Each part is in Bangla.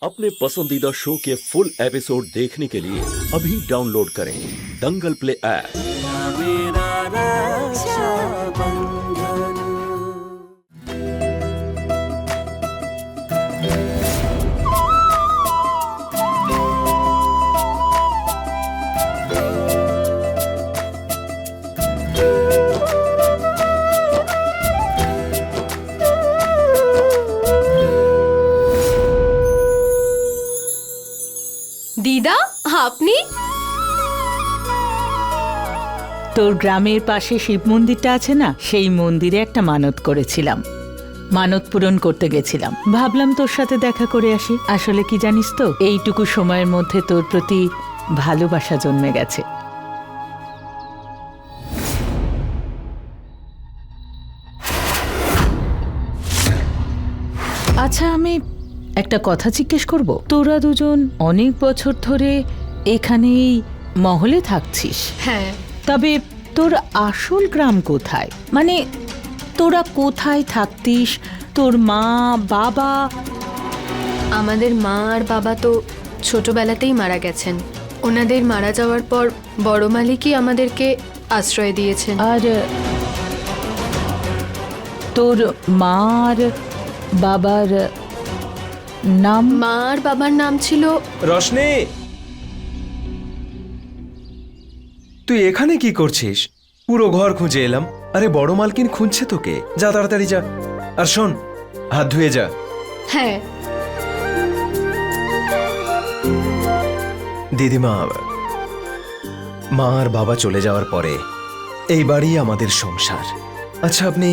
अपने पसंदीदा शो के फुल एपिसोड देखने के लिए अभी डाउनलोड करें दंगल प्ले ऐप। দিদা, আপনি? তোর গ্রামের পাশে শিব মন্দিরটা আছে না, সেই মন্দিরে একটা মানত করেছিলাম। মানত পূরণ করতে গেছিলাম, ভাবলাম তোর সাথে দেখা করে আসি। আসলে কি জানিস তো, এইটুকু সময়ের মধ্যে তোর প্রতি ভালোবাসা জন্মে গেছে। আচ্ছা, আমি একটা কথা জিজ্ঞেস করব। তোরা দুজন অনেক বছর ধরে এখানেই মহলে থাকছিস? হ্যাঁ। তবে তোর আসল গ্রাম কোথায়? মানে তোরা কোথায় থাকতিস? তোর মা বাবা? আমাদের মা আর বাবা তো ছোটবেলাতেই মারা গেছেন। ওনাদের মারা যাওয়ার পর বড় মালিকই আমাদেরকে আশ্রয় দিয়েছেন। আর তোর মা আর বাবার নাম? মা আর বাবার নাম ছিল রশনি, তুই এখানে কি করছিস? পুরো ঘর খুঁজে এলাম। আরে বড় মালকিন খুঁজছে তোকে, যা তাড়াতাড়ি যা। আর শোন, হাত ধুয়ে যা। হ্যাঁ। দিদিমা, মা আর বাবা চলে যাওয়ার পরে এই বাড়ি আমাদের সংসার। আচ্ছা, আপনি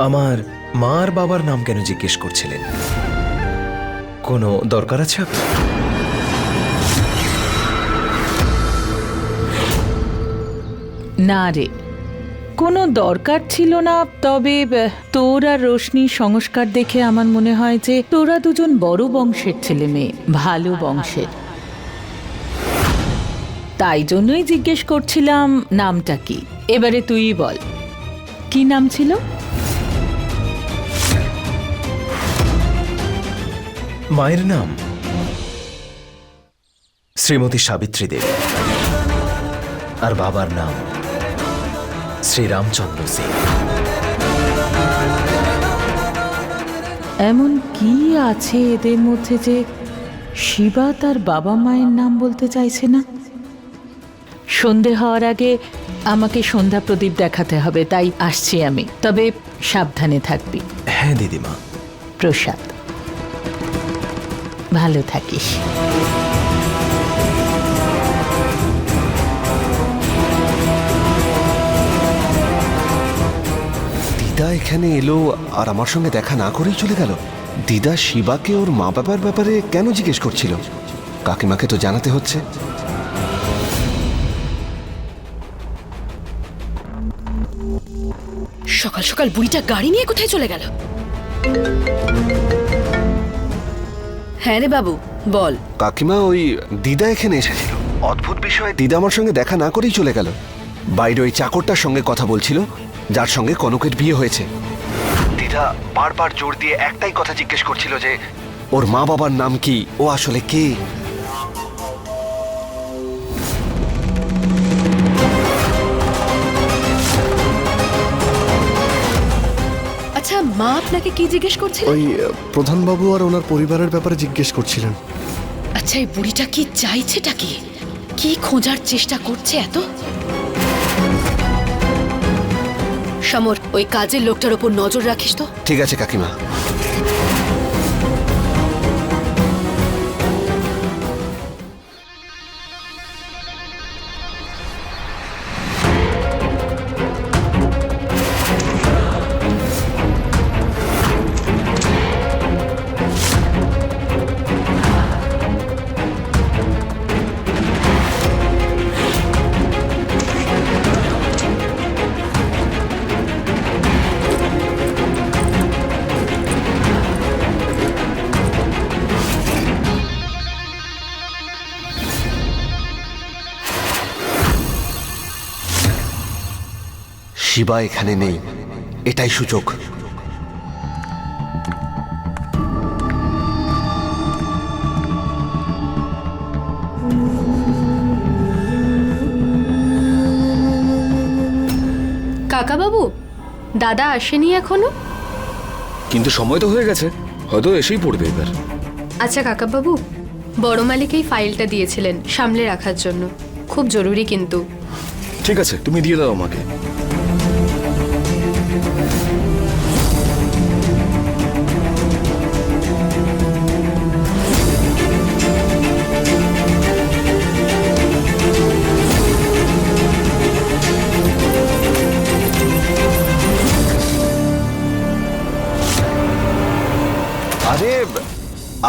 আমার মা আর বাবার নাম কেন জিজ্ঞেস করছিলেন? কোনো দরকার আছে আপনার? না রে, কোনো দরকার ছিল না। তবে তোর আর রোশনির সংস্কার দেখে আমার মনে হয় যে তোরা দুজন বড় বংশের ছেলে মেয়ে, ভালো বংশের। তাই জন্যই জিজ্ঞেস করছিলাম নামটা কি। এবারে তুই বল, কি নাম ছিল? মায়ের নাম শ্রীমতী সাবিত্রী দেবী, আর বাবার নাম শ্রীরামচন্দ্র সিং। এমন কি আছে এদের মধ্যে যে শিবা তার বাবা মায়ের নাম বলতে চাইছে না? সন্ধে হওয়ার আগে আমাকে সন্ধ্যা প্রদীপ দেখাতে হবে, তাই আসছি আমি। তবে সাবধানে থাকবি। হ্যাঁ দিদিমা। প্রসাদ, ভালো থাকিস। দিদা এখানে এলো আর আমার সঙ্গে দেখা না করেই চলে গেল। দিদা শিবাকে ওর মা বাবার ব্যাপারে কেন জিজ্ঞেস করছিল? কাকিমাকে তো জানাতে হচ্ছে। সকাল সকাল বুড়িটা গাড়ি নিয়ে কোথায় চলে গেল? হ্যাঁ রে বাবু, বল। কাকিমা, ওই দিদা এখানে এসেছিল। অদ্ভুত বিষয়ে দিদা আমার সঙ্গে দেখা না করেই চলে গেল। বাইরে ওই চাকরটার সঙ্গে কথা বলছিল, যার সঙ্গে কনকের বিয়ে হয়েছে। দিদা বারবার জোর দিয়ে একটাই কথা জিজ্ঞেস করছিল যে ওর মা বাবার নাম কি, ও আসলে কে। আচ্ছা, মা আপনাকে কি জিজ্ঞেস করছিল? ওই প্রধানবাবু আর ওনার পরিবারের ব্যাপারে জিজ্ঞেস করছিলেন। আচ্ছা, এই বুড়িটা কি চাইছেটা কি? কি খোঁজার চেষ্টা করছে এত? সমর, ওই কাজের লোকটার উপর নজর রাখিস তো। ঠিক আছে কাকিমা। শিবা এখানে নেই, এটাই সুযোগ। কাকাবাবু, দাদা আসেনি এখনো? কিন্তু সময় তো হয়ে গেছে, হয়তো এসেই পড়বে এবার। আচ্ছা কাকাবাবু, বড় মালিক এই ফাইলটা দিয়েছিলেন সামলে রাখার জন্য, খুব জরুরি কিন্তু। ঠিক আছে, তুমি দিয়ে দাও আমাকে। আরে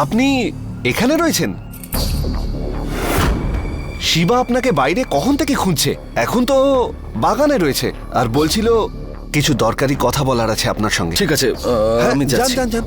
আপনি এখানে রয়েছেন? শিবা আপনাকে বাইরে কখন থেকে খুঁজছে, এখন তো বাগানে রয়েছে আর বলছিল কিছু দরকারি কথা বলার আছে আপনার সঙ্গে। ঠিক আছে, হ্যাঁ, আমি যান যাচ্ছি। যান যান।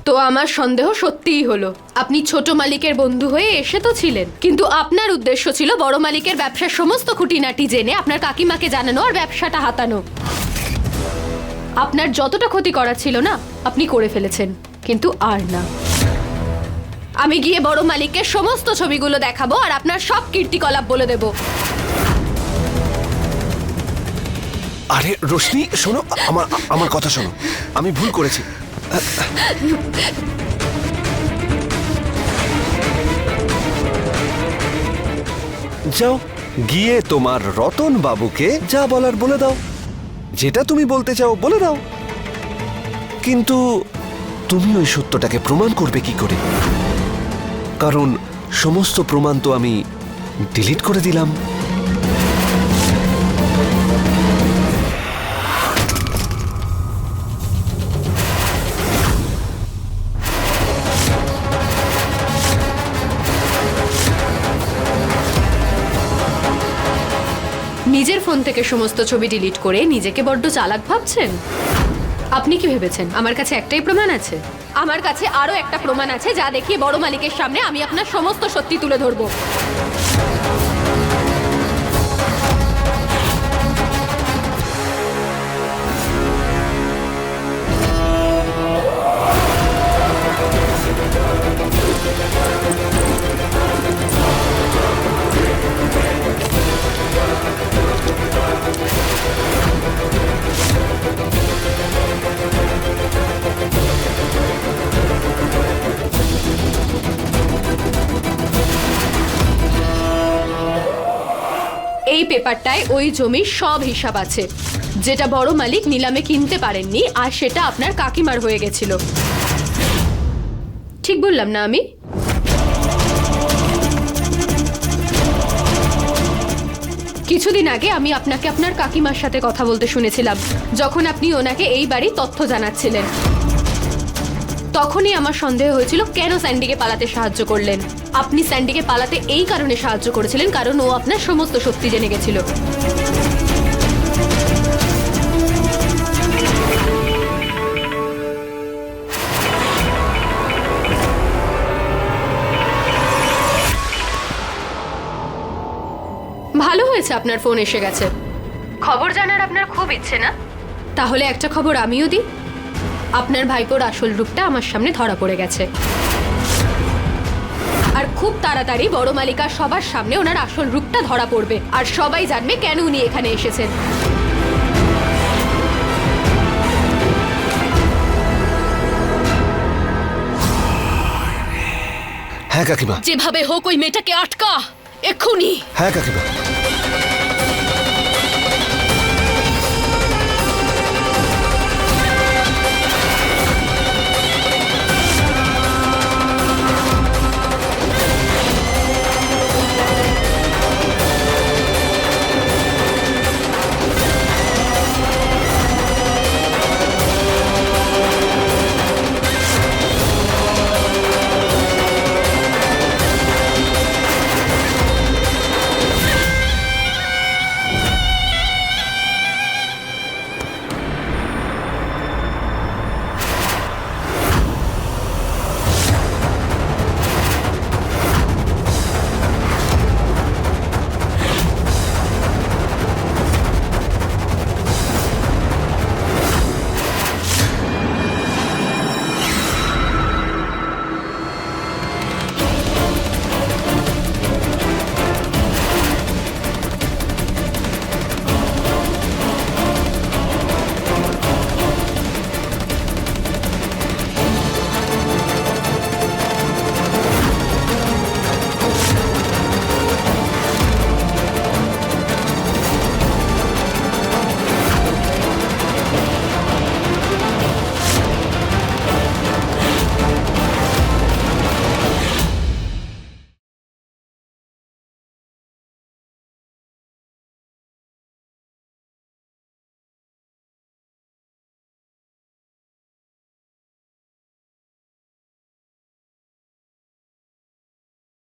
তো আমার সন্দেহ সত্যিই হলো, আপনি ছোট মালিকের বন্ধু হয়ে এসে তো ছিলেন, কিন্তু আপনার উদ্দেশ্য ছিল বড় মালিকের ব্যবসার সমস্ত খুঁটিনাটি জেনে আপনার কাকিমাকে জানানো আর ব্যবসাটা হাতানো। আপনার যতটা ক্ষতি করা ছিল না আপনি করে ফেলেছেন, কিন্তু আর না। আমি গিয়ে বড় মালিককে সমস্ত ছবিগুলো দেখাবো আর আপনার সব কীর্তিকলাপ বলে দেব। আরে রোশনি, শোনো, আমার আমার কথা শোনো, আমি ভুল করেছি। যাও গিয়ে তোমার রতন বাবুকে যা বলার বলে দাও, যেটা তুমি বলতে চাও বলে দাও। কিন্তু তুমি ওই সত্যটাকে প্রমাণ করবে কি করে? কারণ সমস্ত প্রমাণ তো আমি ডিলিট করে দিলাম। নিজের ফোন থেকে সমস্ত ছবি ডিলিট করে নিজেকে বড্ড চালাক ভাবছেন? আপনি কি ভেবেছেন আমার কাছে একটাই প্রমাণ আছে? আমার কাছে আরো একটা প্রমাণ আছে, যা দেখিয়ে বড় মালিকের সামনে আমি আপনার সমস্ত সত্যি তুলে ধরবো। এই পেপারটায় ওই জমির সব হিসাব আছে, যেটা বড় মালিক নিলামে কিনতে পারেননি, আর সেটা আপনার কাকিমার হয়ে গেছিল। ঠিক বললাম না আমি? কিছুদিন আগে আমি আপনাকে আপনার কাকিমার সাথে কথা বলতে শুনেছিলাম, যখন আপনি ওনাকে এই বাড়ির তথ্য জানাচ্ছিলেন। তখনই আমার সন্দেহ হয়েছিল কেন স্যান্ডিকে পালাতে সাহায্য করলেন। আপনি স্যান্ডিকে পালাতে এই কারণে সাহায্য করেছিলেন কারণ ও আপনার সমস্ত সত্যি জেনে গেছিল। ভালো হয়েছে আপনার ফোন এসে গেছে, খবর জানার আপনার খুব ইচ্ছে না? তাহলে একটা খবর আমিও দিই, আপনার ভাইপোর আসল রূপটা আমার সামনে ধরা পড়ে গেছে। আর খুব তাড়াতাড়ি বড় মালিকা সবার সামনে ওনার আসল রূপটা ধরা পড়বে, আর সবাই জানবে কেন উনি এখানে এসেছেন। হ্যাঁ কাকিমা। যেভাবে হোক ওই মেয়েটাকে আটকা এক্ষুনি। হ্যাঁ কাকিমা।